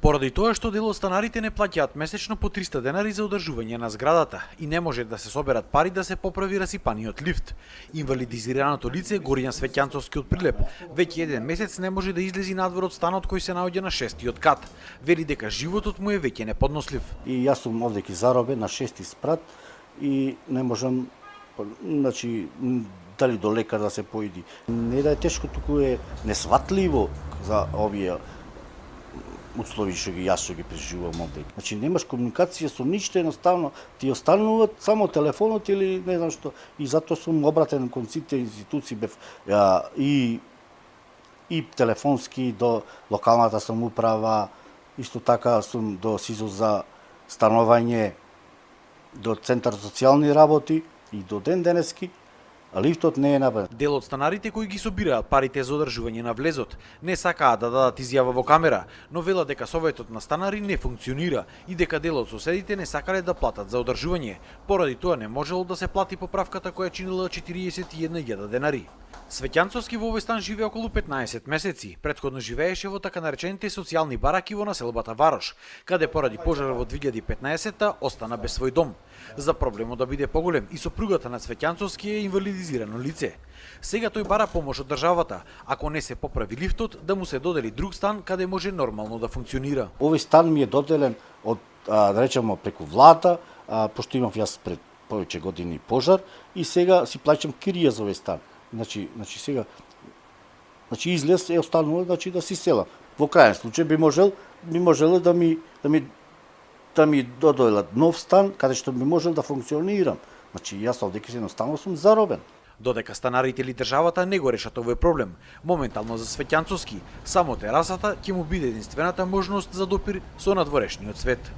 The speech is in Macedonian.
Поради тоа што дел од станарите не плаќаат месечно по 300 денари за одржување на зградата и не може да се соберат пари да се поправи расипаниот лифт. Инвалидизираното лице Горијан Светјанцовски од Прилеп веќе еден месец не може да излези надвор од станот кој се наоѓа на 6-тиот кат. Вели дека животот му е веќе неподнослив. И јас сум овдеки заробен на 6-ти спрат и не можам, значи, дали до лекар да се поиди. Не да е тешко, туку е несватливо за овие услови што ги преживувам овде. Значи немаш комуникација со ништо, едноставно ти остануваат само телефонот или не знам што. И затоа сум обратен кон сите институции и телефонски до локалната самоуправа, исто така сум до СИЗО за становање, до Центар за социјални работи и до ден денески. А лифтот не е набавен. Дел од станарите кои ги собираат парите за одржување на влезот не сакаат да дадат изјава во камера, но велат дека советот на станари не функционира и дека дел од соседите не сакале да платат за одржување. Поради тоа не можело да се плати поправката која чинила 41.000 денари. Светјанцовски во овој стан живее околу 15 месеци. Претходно живееше во така наречените социјални бараки во населбата Варош, каде поради пожар во 2015-та остана без свој дом. За проблемот да биде поголем и сопругата на Светјанцовски е инвалидизирано лице. Сега тој бара помош од државата, ако не се поправи лифтот, да му се додели друг стан каде може нормално да функционира. Овој стан ми е доделен од, да речеме, преку влада, пошто имав јас пред повеќе години пожар и сега си плаќам кирија за овој стан. Значи сега излез е останува да си селам. Во крајен случај би можело да ми додоелат нов стан каде што би можел да функционирам. Значи јас овдеки едноставно сум заробен. Додека станарите или државата не го решат овој проблем, моментално за Светјанцовски, само терасата ќе му биде единствената можност за допир со надворешниот свет.